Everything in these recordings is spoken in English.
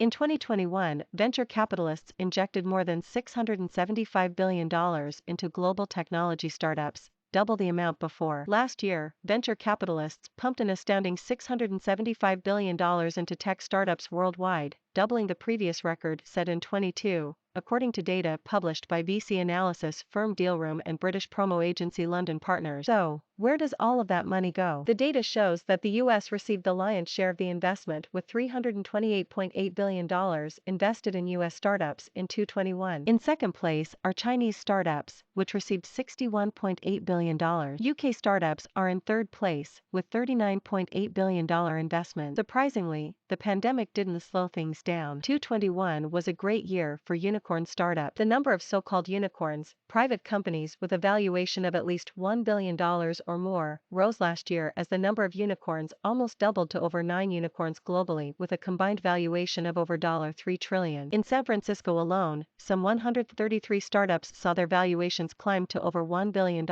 In 2021, venture capitalists injected more than $675 billion into global technology startups, double the amount before. Last year, venture capitalists pumped an astounding $675 billion into tech startups worldwide, doubling the previous record set in 2022, according to data published by VC analysis firm Dealroom and British promo agency London Partners. So, where does all of that money go? The data shows that the US received the lion's share of the investment with $328.8 billion invested in US startups in 2021. In second place are Chinese startups, which received $61.8 billion. UK startups are in third place, with $39.8 billion investment. Surprisingly, the pandemic didn't slow things down. 2021 was a great year for unicorn startups. The number of so-called unicorns, private companies with a valuation of at least $1 billion or more, rose last year as the number of unicorns almost doubled to over 9 unicorns globally with a combined valuation of over $3 trillion. In San Francisco alone, some 133 startups saw their valuations climb to over $1 billion,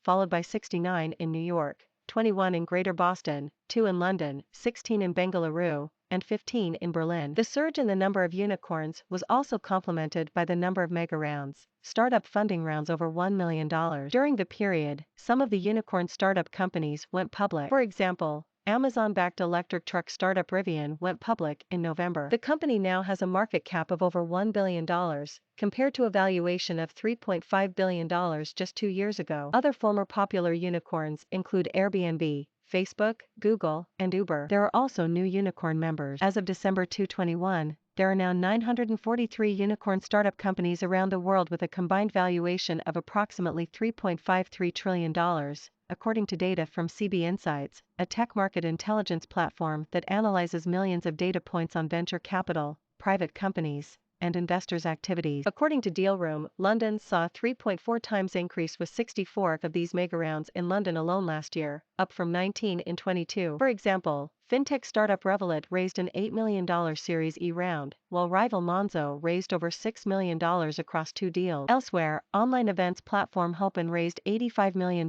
followed by 69 in New York, 21 in Greater Boston, 2 in London, 16 in Bengaluru, and 15 in Berlin. The surge in the number of unicorns was also complemented by the number of mega rounds, startup funding rounds over $1 million. During the period, some of the unicorn startup companies went public. For example, Amazon-backed electric truck startup Rivian went public in November. The company now has a market cap of over $1 billion, compared to a valuation of $3.5 billion just 2 years ago. Other former popular unicorns include Airbnb, Facebook, Google, and Uber. There are also new unicorn members. As of December 2021, there are now 943 unicorn startup companies around the world with a combined valuation of approximately $3.53 trillion, according to data from CB Insights, a tech market intelligence platform that analyzes millions of data points on venture capital, private companies, and investors' activities. According to Dealroom, London saw a 3.4 times increase with 64 of these mega rounds in London alone last year, up from 19 in 22. For example, fintech startup Revolut raised an $8 million Series E round, while rival Monzo raised over $6 million across 2 deals. Elsewhere, online events platform Hopin raised $85 million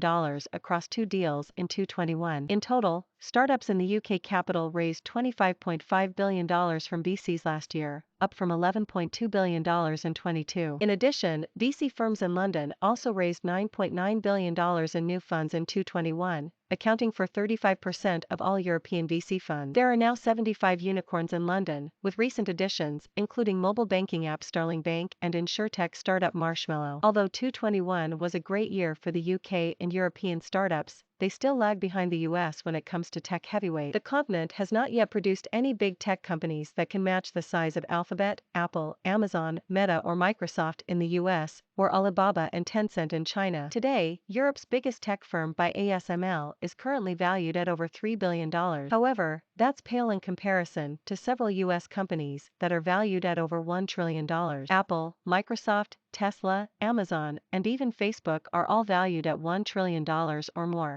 across 2 deals in 2021. In total, startups in the UK capital raised $25.5 billion from VCs last year, up from $11.2 billion in 22. In addition, VC firms in London also raised $9.9 billion in new funds in 2021, accounting for 35% of all European VC funds. There are now 75 unicorns in London, with recent additions including mobile banking app Starling Bank and insurtech startup Marshmallow. Although 2021 was a great year for the UK and European startups, they still lag behind the US when it comes to tech heavyweight. The continent has not yet produced any big tech companies that can match the size of Alphabet, Apple, Amazon, Meta or Microsoft in the US, or Alibaba and Tencent in China. Today, Europe's biggest tech firm by ASML is currently valued at over $3 billion. However, that's pale in comparison to several US companies that are valued at over $1 trillion. Apple, Microsoft, Tesla, Amazon, and even Facebook are all valued at $1 trillion or more.